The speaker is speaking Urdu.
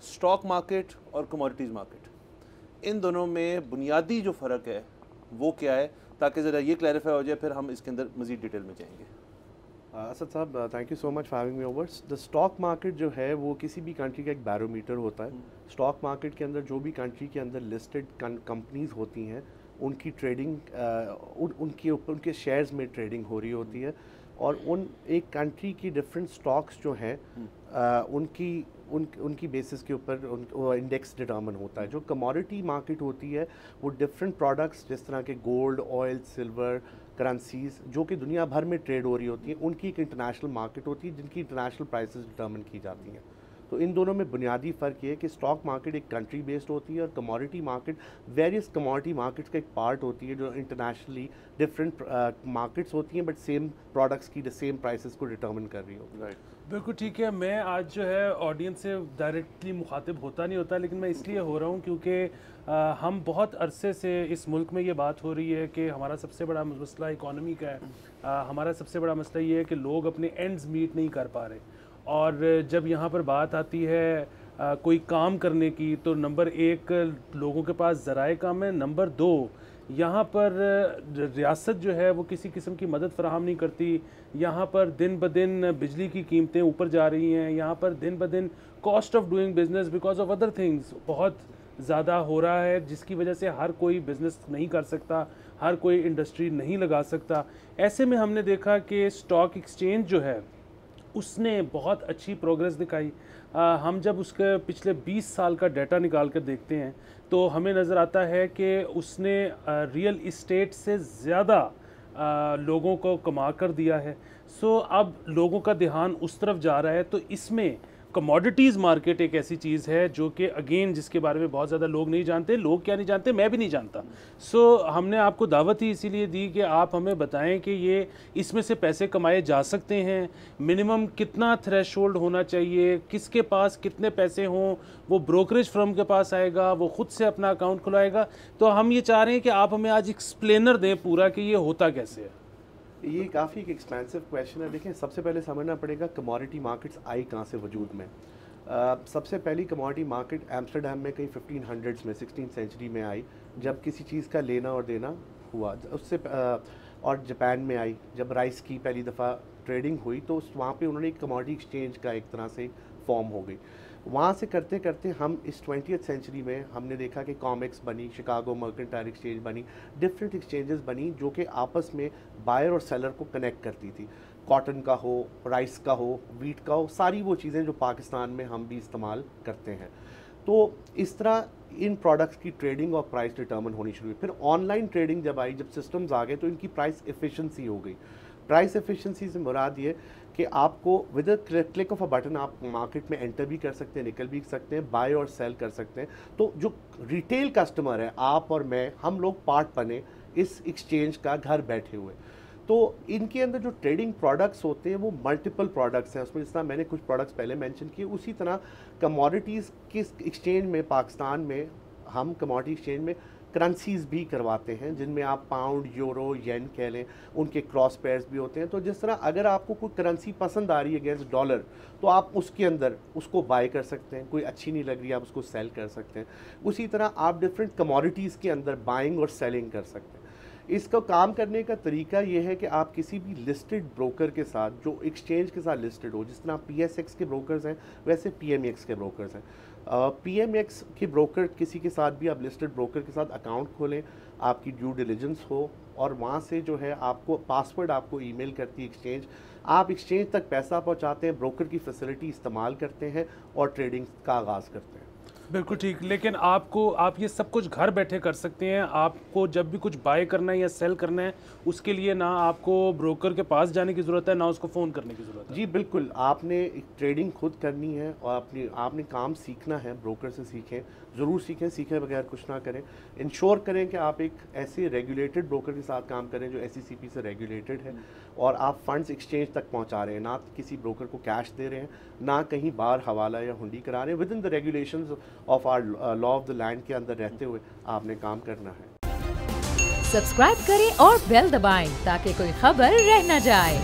اسٹاک مارکیٹ اور کموڈیٹیز مارکیٹ، ان دونوں میں بنیادی جو فرق ہے وہ کیا ہے، تاکہ ذرا یہ کلیریفائی ہو جائے، پھر ہم اس کے اندر مزید ڈیٹیل میں جائیں گے۔ اسد صاحب thank you so much for having me over. The stock market جو ہے وہ کسی بھی کنٹری کا ایک بیرومیٹر ہوتا ہے۔ اسٹاک مارکیٹ کے اندر جو بھی کنٹری کے اندر لسٹڈ کمپنیز ہوتی ہیں ان کی ٹریڈنگ ان کے شیئرز میں ٹریڈنگ ہو رہی ہوتی ہے، اور ایک کنٹری کی ڈفرینٹ اسٹاکس جو ہیں ان کی بیسس کے اوپر انڈیکس ڈٹرمن ہوتا ہے۔ جو کموڈیٹی مارکیٹ ہوتی ہے وہ ڈفرینٹ پروڈکٹس جس طرح کے گولڈ، آئل، سلور، کرنسیز جو کہ دنیا بھر میں ٹریڈ ہو رہی ہوتی ہیں، ان کی ایک انٹرنیشنل مارکیٹ ہوتی ہے جن کی انٹرنیشنل پرائسز ڈٹرمن کی جاتی ہیں۔ تو ان دونوں میں بنیادی فرق یہ ہے کہ اسٹاک مارکیٹ ایک کنٹری بیسڈ ہوتی ہے اور commodity market various commodity markets کا ایک پارٹ ہوتی ہے جو انٹرنیشنلی ڈفرینٹ مارکیٹس ہوتی ہیں بٹ سیم پروڈکٹس کی سیم پرائسز کو ڈٹرمن کر رہی ہوتی ہے۔ بالکل ٹھیک ہے۔ میں آج جو ہے آڈینس سے ڈائریکٹلی مخاطب ہوتا نہیں ہوتا، لیکن میں اس لیے ہو رہا ہوں کیونکہ ہم بہت عرصے سے اس ملک میں یہ بات ہو رہی ہے کہ ہمارا سب سے بڑا مسئلہ اکانومی کا ہے، ہمارا سب سے بڑا مسئلہ یہ ہے کہ لوگ اپنے اینڈز میٹ نہیں کر پا رہے، اور جب یہاں پر بات آتی ہے کوئی کام کرنے کی تو نمبر ایک لوگوں کے پاس ذرائع کم ہے، نمبر دو یہاں پر ریاست جو ہے وہ کسی قسم کی مدد فراہم نہیں کرتی، یہاں پر دن بدن بجلی کی قیمتیں اوپر جا رہی ہیں، یہاں پر دن بدن cost of doing business because of other things بہت زیادہ ہو رہا ہے، جس کی وجہ سے ہر کوئی بزنس نہیں کر سکتا، ہر کوئی انڈسٹری نہیں لگا سکتا۔ ایسے میں ہم نے دیکھا کہ اسٹاک ایکسچینج جو ہے اس نے بہت اچھی پروگریس دکھائی۔ ہم جب اس کے پچھلے 20 سال کا ڈیٹا نکال کر دیکھتے ہیں تو ہمیں نظر آتا ہے کہ اس نے ریئل اسٹیٹ سے زیادہ لوگوں کو کما کر دیا ہے۔ اب لوگوں کا دھیان اس طرف جا رہا ہے، تو اس میں کموڈیٹیز مارکیٹ ایک ایسی چیز ہے جو کہ اگین جس کے بارے میں بہت زیادہ لوگ نہیں جانتے، لوگ کیا نہیں جانتے، میں بھی نہیں جانتا۔ ہم نے آپ کو دعوت ہی اسی لیے دی کہ آپ ہمیں بتائیں کہ یہ اس میں سے پیسے کمائے جا سکتے ہیں، منیمم کتنا تھریش ہولڈ ہونا چاہیے، کس کے پاس کتنے پیسے ہوں، وہ بروکریج فرم کے پاس آئے گا، وہ خود سے اپنا اکاؤنٹ کھلائے گا۔ تو ہم یہ چاہ رہے ہیں کہ آپ ہمیں آج ایکسپلینر دیں پورا کہ یہ ہوتا کیسے ہے۔ یہ کافی ایک ایکسپینسو کویشچن ہے۔ دیکھیں سب سے پہلے سمجھنا پڑے گا کموڈیٹی مارکیٹس آئی کہاں سے وجود میں۔ سب سے پہلی کموڈیٹی مارکیٹ ایمسٹرڈیم میں کہیں 1500s میں 16th سینچری میں آئی، جب کسی چیز کا لینا اور دینا ہوا، اس سے اور جاپان میں آئی جب رائس کی پہلی دفعہ ٹریڈنگ ہوئی، تو وہاں پہ انہوں نے ایک کموڈیٹی ایکسچینج کا ایک طرح سے فارم ہو گئی۔ وہاں سے کرتے کرتے ہم اس 20th سینچری میں ہم نے دیکھا کہ کامکس بنی، شکاگو مرکنٹائل ایکسچینج بنی، ڈفرینٹ ایکسچینجز بنی جو کہ آپس میں بائر اور سیلر کو کنیکٹ کرتی تھی، کاٹن کا ہو، رائس کا ہو، ویٹ کا ہو، ساری وہ چیزیں جو پاکستان میں ہم بھی استعمال کرتے ہیں۔ تو اس طرح ان پروڈکٹس کی ٹریڈنگ اور پرائس ڈٹرمن ہونی شروع ہوئی۔ پھر آن لائن ٹریڈنگ جب آئی، جب سسٹمز آ گئے تو ان کی پرائس ایفیشنسی ہو گئی۔ پرائس ایفیشنسی سے مراد یہ کہ آپ کو with a click of a button آپ مارکیٹ میں انٹر بھی کر سکتے ہیں، نکل بھی سکتے ہیں، بائی اور سیل کر سکتے ہیں۔ تو جو ریٹیل کسٹمر ہے، آپ اور میں، ہم لوگ پارٹ بنے اس ایکسچینج کا گھر بیٹھے ہوئے۔ تو ان کے اندر جو ٹریڈنگ پروڈکٹس ہوتے ہیں وہ ملٹیپل پروڈکٹس ہیں، اس میں جس طرح میں نے کچھ پروڈکٹس پہلے مینشن کیے، اسی طرح کموڈیٹیز کے ایکسچینج میں پاکستان میں ہم کموڈیٹی ایکسچینج میں کرنسیز بھی کرواتے ہیں، جن میں آپ پاؤنڈ، یورو، ین کہہ لیں، ان کے کراس پیئرز بھی ہوتے ہیں۔ تو جس طرح اگر آپ کو کوئی کرنسی پسند آ رہی ہے اگینسٹ ڈالر، تو آپ اس کے اندر اس کو بائی کر سکتے ہیں، کوئی اچھی نہیں لگ رہی آپ اس کو سیل کر سکتے ہیں۔ اسی طرح آپ ڈفرینٹ کموڈیٹیز کے اندر بائنگ اور سیلنگ کر سکتے ہیں۔ اس کا کام کرنے کا طریقہ یہ ہے کہ آپ کسی بھی لسٹڈ بروکر کے ساتھ جو ایکسچینج کے ساتھ لسٹڈ ہو، جس طرح پی ایس ایکس کے بروکرز ہیں ویسے پی ایم ایکس کے بروکرز ہیں۔ پی ایم ایکس کے بروکر کسی کے ساتھ بھی آپ لسٹڈ بروکر کے ساتھ اکاؤنٹ کھولیں، آپ کی ڈیو ڈیلیجنس ہو، اور وہاں سے جو ہے آپ کو پاسورڈ آپ کو ای میل کرتی ہے ایکسچینج، آپ ایکسچینج تک پیسہ پہنچاتے ہیں، بروکر کی فیسلٹی استعمال کرتے ہیں اور ٹریڈنگ کا آغاز کرتے ہیں۔ بالکل ٹھیک، لیکن آپ یہ سب کچھ گھر بیٹھے کر سکتے ہیں۔ آپ کو جب بھی کچھ بائی کرنا ہے یا سیل کرنا ہے، اس کے لیے نہ آپ کو بروکر کے پاس جانے کی ضرورت ہے، نہ اس کو فون کرنے کی ضرورت ہے۔ جی بالکل، آپ نے ٹریڈنگ خود کرنی ہے اور آپ نے کام سیکھنا ہے، بروکر سے سیکھیں، ضرور سیکھیں، سیکھے بغیر کچھ نہ کریں۔ انشور کریں کہ آپ ایک ایسے ریگولیٹڈ بروکر کے ساتھ کام کریں جو ایس سی سی پی سے ریگولیٹڈ ہے، اور آپ فنڈز ایکسچینج تک پہنچا رہے ہیں، نہ کسی بروکر کو کیش دے رہے ہیں، نہ کہیں باہر حوالہ یا ہنڈی کرا رہے ہیں۔ Within the regulations of our law of the land کے اندر رہتے ہوئے آپ نے کام کرنا ہے۔ سبسکرائب کریں اور بیل دبائیں تاکہ کوئی خبر رہ نہ جائے۔